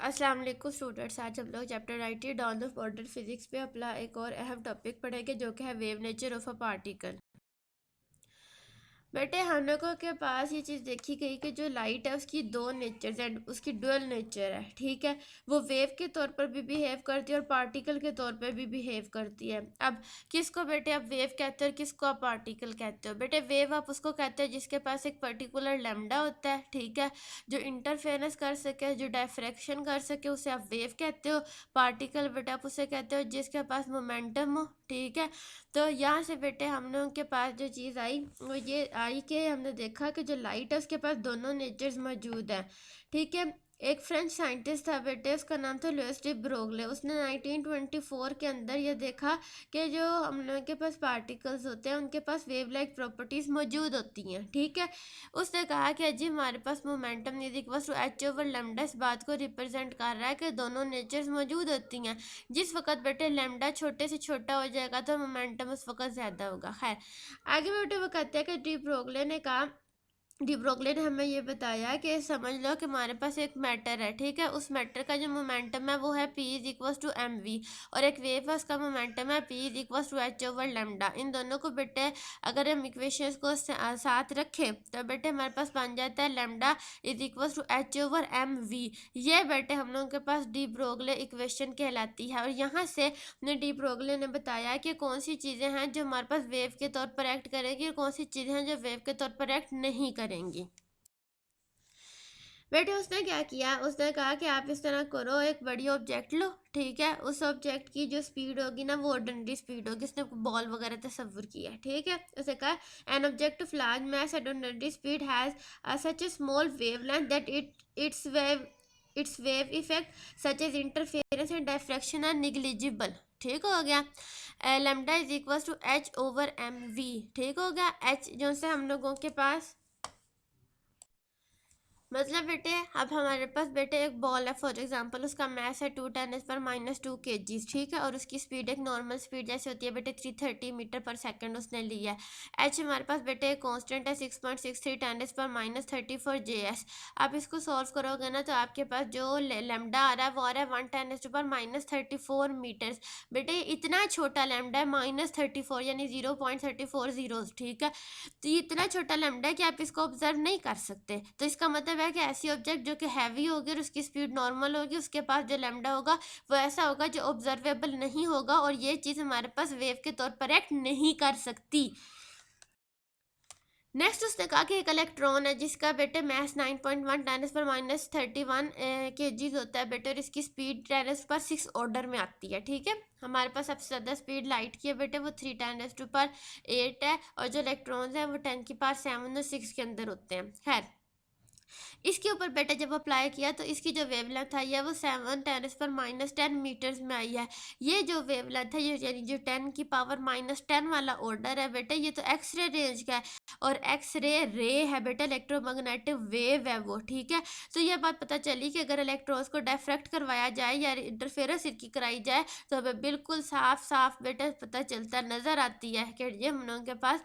अस्सलाम वालेकुम स्टूडेंट्स। आज हम लोग chapter 90 dawn of modern physics पे अपना एक और अहम टॉपिक पढ़ेंगे जो कि है wave nature of a particle. बेटे हम लोगों के पास ये चीज़ देखी गई कि जो लाइट है उसकी दो नेचर है, उसकी डुअल नेचर है। ठीक है, वो वेव के तौर पर भी बिहेव करती है और पार्टिकल के तौर पर भी बिहेव करती है। अब किसको बेटे आप वेव कहते हो और किसको आप पार्टिकल कहते हो? बेटे वेव आप उसको कहते हैं जिसके पास एक पर्टिकुलर लैम्डा होता है, ठीक है, जो इंटरफेरेंस कर सके, जो डायफ्रैक्शन कर सके, उसे आप वेव कहते हो। पार्टिकल बेटा आप उसे कहते हो जिसके पास मोमेंटम हो। ठीक है, तो यहाँ से बेटे हम लोगों के पास जो चीज़ आई वो ये आई कि हमने देखा कि जो लाइट है उसके पास दोनों नेचर्स मौजूद हैं। ठीक है, एक फ्रेंच साइंटिस्ट था बेटे, उसका नाम था लुइस डी ब्रोगले। उसने 1924 के अंदर ये देखा कि जो हम लोगों के पास पार्टिकल्स होते हैं उनके पास वेव लाइक प्रॉपर्टीज़ मौजूद होती हैं। ठीक है, उसने कहा कि अजी हमारे पास momentum is equal to h over lambda इस बात को रिप्रेजेंट कर रहा है कि दोनों नेचर्स मौजूद होती हैं। जिस वक्त बेटे लैम्डा छोटे से छोटा हो जाएगा तो मोमेंटम उस वक्त ज़्यादा होगा। खैर आगे बेटे वो कहते हैं कि डी ब्रोगले ने कहा, डी ब्रोगले ने हमें ये बताया कि समझ लो कि हमारे पास एक मैटर है। ठीक है, उस मैटर का जो मोमेंटम है वो है p is equal to m v, और एक वेव है उसका मोमेंटम है p is equal to h over lambda. इन दोनों को बेटे अगर हम इक्वेशंस को साथ रखें तो बेटे हमारे पास बन जाता है lambda is equal to h over m v. ये बेटे हम लोगों के पास डी ब्रोगले इक्वेशन कहलाती है। और यहाँ से डी ब्रोगले ने बताया कि कौन सी चीज़ें हैं जो हमारे पास वेव के तौर पर एक्ट करेगी और कौन सी चीज़ें हैं जो वेव के तौर पर एक्ट नहीं करेंगी। बेटे उसने क्या किया, उसने कहा कि आप इस तरह करो, एक बड़ी ऑब्जेक्ट लो। ठीक है, उस ऑब्जेक्ट की जो स्पीड होगी ना वो ऑर्डिनरी स्पीड होगी। उसने बॉल वगैरह तस्वुर किया। ठीक है, उसे कहा an object of large mass at ordinary speed has such A small wavelength that its wave effect such as interference and diffraction are negligible। ठीक हो गया, lambda is equal to h over m v. ठीक हो गया, H जो से हम लोगों के पास मतलब बेटे अब हमारे पास बेटे एक बॉल है, फॉर एग्जांपल उसका मास है 2 × 10⁻²kg। ठीक है, और उसकी स्पीड एक नॉर्मल स्पीड जैसे होती है बेटे 330 मीटर पर सेकंड उसने लिया है। एच हमारे पास बेटे एक कांस्टेंट है 6.63 10⁻34 JS। आप इसको सॉल्व करोगे ना तो आपके पास जो लेमडा आ रहा है वो आ रहा है 1 × 10⁻34 मीटर्स। बेटे इतना छोटा लेमडा है -34 यानी 0.34 ठीक है, तो ये इतना छोटा लेमडा है कि आप इसको ऑब्जर्व नहीं कर सकते। तो इसका मतलब है कि ऐसी ऑब्जेक्ट जो कि हैवी होगी और उसकी स्पीड नॉर्मल होगी उसके पास जो लेमडा होगा वो ऐसा होगा जो ऑब्जर्वेबल नहीं होगा, और ये चीज़ हमारे पास वेव के तौर पर एक्ट नहीं कर सकती। नेक्स्ट उसने कहा कि एक इलेक्ट्रॉन है जिसका बेटे मैथ 9.1 10⁻31 kg होता है बेटे, और इसकी स्पीड 10⁻6 ऑर्डर में आती है। ठीक है, हमारे पास सबसे ज़्यादा स्पीड लाइट की है बेटे, वो 3 10⁸ है, और जो इलेक्ट्रॉन्स हैं वो 10⁻7 और 6 के अंदर होते हैं। खैर इसके ऊपर बेटा जब अप्लाई किया तो इसकी जो वेवलेंथ आई है वो 7 × 10⁻10 मीटर्स में आई है। ये जो वेवलेंथ है ये यानी जो 10⁻−10 वाला ऑर्डर है बेटे, ये तो एक्सरे रेंज का है, और एक्सरे रे है बेटा, इलेक्ट्रोमैग्नेटिक वेव है वो। ठीक है, तो ये बात पता चली कि अगर इलेक्ट्रॉन्स को डिफ्रैक्ट करवाया जाए या इंटरफेरेंस इनकी कराई जाए तो हमें बिल्कुल साफ साफ बेटा पता चलता नज़र आती है कि ये हम लोगों के पास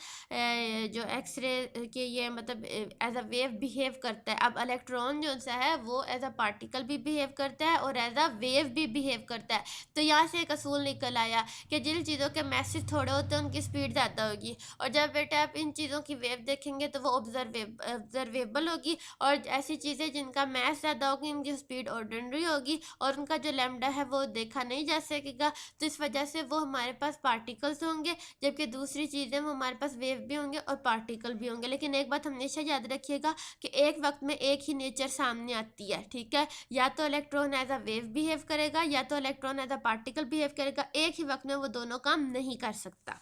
जो एक्सरे के ये मतलब एज अ वेव बिहेव करता है। अब इलेक्ट्रॉन जो सा है वो एज अ पार्टिकल भी बिहेव करता है और एज अ वेव भी बिहेव करता है। तो यहाँ से एक असूल निकल आया कि जिन चीज़ों के मैसेज थोड़े होते हैं उनकी स्पीड ज़्यादा होगी, और जब बेटा आप इन चीज़ों की वेव देखेंगे तो वो ऑब्जर्वेबल होगी, और ऐसी चीज़ें जिनका मैस ज़्यादा होगी उनकी स्पीड ऑर्डिनरी होगी और उनका जो लैम्डा है वो देखा नहीं जा सकेगा। तो इस वजह से वो हमारे पास पार्टिकल्स होंगे, जबकि दूसरी चीज़ें वो हमारे पास वेव भी होंगे और पार्टिकल भी होंगे। लेकिन एक बात हमेशा याद रखिएगा कि एक वक्त में एक ही नेचर सामने आती है। ठीक है, या तो electron as a wave behave करेगा या तो electron as a particle behave करेगा, एक ही वक्त में वो दोनों काम नहीं कर सकता।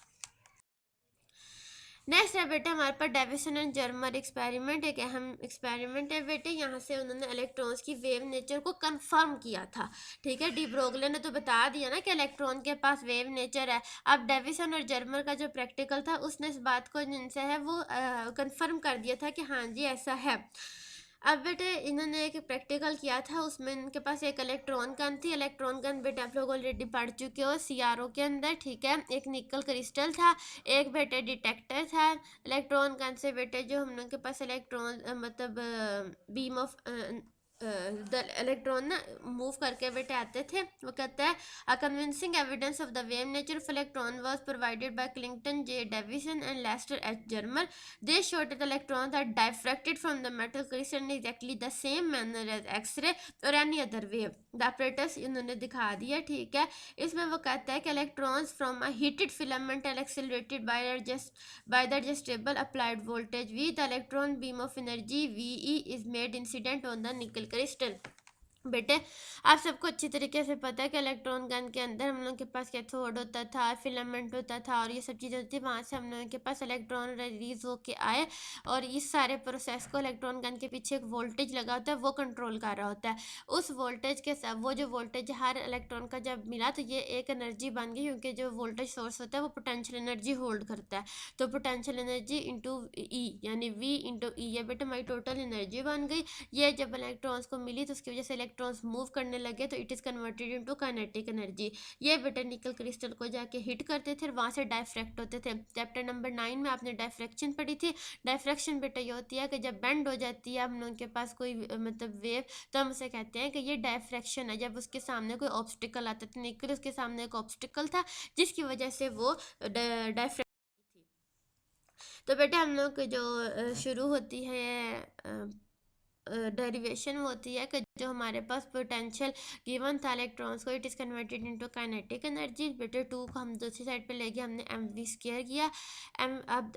नेक्स्ट है बेटे हमारे पास डेविसन एंड जर्मर एक्सपेरिमेंट, एक अहम एक्सपेरिमेंट है बेटे। यहाँ से उन्होंने इलेक्ट्रॉन्स की वेव नेचर को कंफर्म किया था। ठीक है, डी ब्रोगले ने तो बता दिया ना कि इलेक्ट्रॉन के पास वेव नेचर है। अब डेविसन और जर्मर का जो प्रैक्टिकल था उसने इस बात को जिनसे है वो कंफर्म कर दिया था कि हाँ जी ऐसा है। अब बेटे इन्होंने एक प्रैक्टिकल किया था, उसमें इनके पास एक इलेक्ट्रॉन गन थी। इलेक्ट्रॉन गन बेटे आप लोग ऑलरेडी पढ़ चुके हो सीआरओ के अंदर। ठीक है, एक निकल क्रिस्टल था, एक बेटे डिटेक्टर था। इलेक्ट्रॉन गन से बेटे जो हम लोग के पास इलेक्ट्रॉन मतलब बीम ऑफ द इलेक्ट्रॉन ना मूव करके बेटे आते थे। वो कहता है a convincing evidence of the wave nature of electron was provided by Clinton J Davisson and Lester H Germer. They showed that electrons are diffracted from the metal crystal in exactly the same manner as X ray और any other wave. The apparatus इन्होंने दिखा दिया, ठीक है। इसमें वो कहता है कि electrons from a heated filament are accelerated by the adjustable applied voltage V. The electron beam of energy VE is made incident on the nickel crystal. बेटे आप सबको अच्छी तरीके से पता है कि इलेक्ट्रॉन गन के अंदर हम लोग के पास कैथोड होता था, फिलामेंट होता था और ये सब चीज़ें होती थी। वहाँ से हम लोगों के पास इलेक्ट्रॉन रिलीज होके आए और इस सारे प्रोसेस को इलेक्ट्रॉन गन के पीछे एक वोल्टेज लगा होता है, वो कंट्रोल कर रहा होता है। उस वोल्टेज के साथ वो जो वोल्टेज हर इलेक्ट्रॉन का जब मिला तो ये एक एनर्जी बन गई, क्योंकि जो वोल्टेज सोर्स होता है वो पोटेंशियल एनर्जी होल्ड करता है। तो पोटेंशियल एनर्जी इंटू ई यानी वी इंटू ई, ये बेटे हमारी टोटल एनर्जी बन गई। ये जब इलेक्ट्रॉन्स को मिली तो उसकी वजह से इलेक्ट्रॉन्स मूव करने लगे तो it is converted into kinetic energy. ये बेटा निकल क्रिस्टल को जाके हिट करते थे और वहाँ से डायफ्रैक्ट होते थे। चैप्टर नंबर 9 में आपने डायफ्रैक्शन पढ़ी थी। डायफ्रैक्शन बेटा ये होती है कि जब बेंड हो जाती है हम लोगों के पास कोई मतलब वेव, तो हम उसे कहते हैं कि ये डायफ्रैक्शन है। जब उसके सामने कोई ऑब्स्टिकल आता था, निकल उसके सामने एक ऑब्स्टिकल था जिसकी वजह से वो डायफ्रैक्ट थी। तो बेटा हम लोग जो शुरू होती है डेरिवेशन होती है कि जो हमारे पास पोटेंशियल गिवन था इलेक्ट्रॉन्स को, it is converted into kinetic energy. बेटे 2 को हम दूसरी साइड पे ले गए, हमने एम वी स्क्वायर किया। अब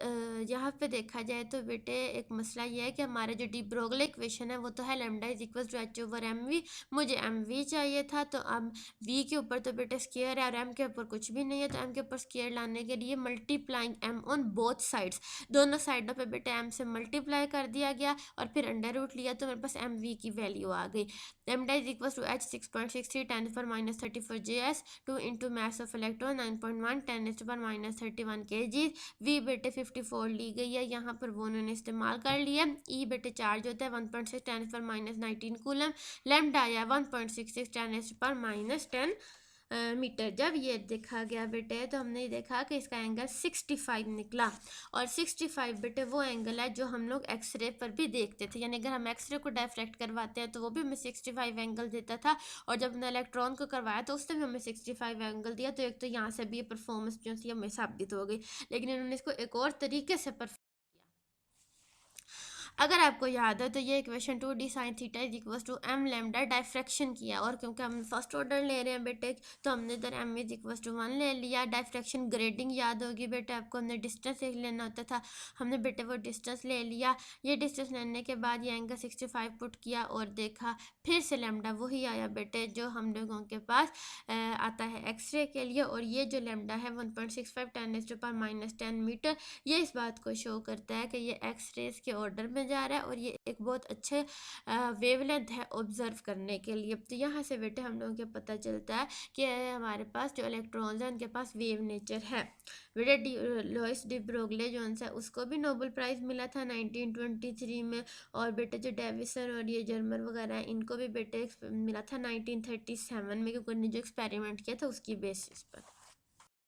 यहाँ पे देखा जाए तो बेटे एक मसला ये है कि हमारा जो डी ब्रोगली इक्वेशन है वो तो है lambda is equal to h over m v. मुझे एम वी चाहिए था, तो अब वी के ऊपर तो बेटे स्क्वायर है और एम के ऊपर कुछ भी नहीं है, तो एम के ऊपर स्क्वायर लाने के लिए multiplying m on both sides, दोनों साइडों पे बेटे एम से मल्टीप्लाई कर दिया गया और फिर अंडर रूट लिया तो मेरे पास एम वी की वैल्यू आ गई। Lambda is equal to h 6.63 10⁻34 JS 2 into mass of electron 9.1 10⁻31 kg। V बेटे 54 ली गई है, यहाँ पर वो उन्होंने इस्तेमाल कर लिया। ई बेटे चार्ज होता है 1.6 10⁻19 कूलम। लैम्डा आया 1.66 10⁻10 मीटर। जब ये देखा गया बेटे तो हमने देखा कि इसका एंगल 65 निकला, और 65 बेटे वो एंगल है जो हम लोग एक्सरे पर भी देखते थे, यानी अगर हम एक्सरे को डायफ्रैक्ट करवाते हैं तो वो भी हमें 65 एंगल देता था, और जब हमने इलेक्ट्रॉन को करवाया तो उससे भी हमें 65 एंगल दिया। तो एक तो यहाँ से भी ये परफॉर्मेंस जो थी हमें साबित हो गई, लेकिन इन्होंने इसको एक और तरीके से परफॉर्म। अगर आपको याद है तो ये equation 2d sine theta is equal to m lambda diffraction किया, और क्योंकि हम फर्स्ट ऑर्डर ले रहे हैं बेटे तो हमने इधर एम इज इक्वल टू 1 ले लिया। डायफ्रैक्शन ग्रेडिंग याद होगी बेटे आपको, हमने डिस्टेंस एक लेना होता था, हमने बेटे वो डिस्टेंस ले लिया। ये डिस्टेंस लेने के बाद ये एंगल 65 पुट किया और देखा, फिर से लैम्डा वही आया बेटे जो हम लोगों के पास आता है एक्सरे के लिए, और ये जो लैम्डा है 1.65 10⁻10 मीटर, ये इस बात को शो करता है कि ये एक्स रेज के ऑर्डर में जा रहा है और ये एक बहुत अच्छे वेवलेंथ है ऑब्जर्व करने के लिए। तो यहाँ से बेटे हम लोगों को पता चलता है कि हमारे पास जो इलेक्ट्रॉन्स हैं उनके पास वेव नेचर है। बेटे लुईस डी ब्रोगली जोन्स है उसको भी नोबेल प्राइज़ मिला था 1923 में, और बेटे जो डेविसन और ये जर्मर वगैरह हैं इनको भी बेटे मिला था 1937 में, क्योंकि उन्होंने जो एक्सपेरिमेंट किया था उसकी बेसिस पर।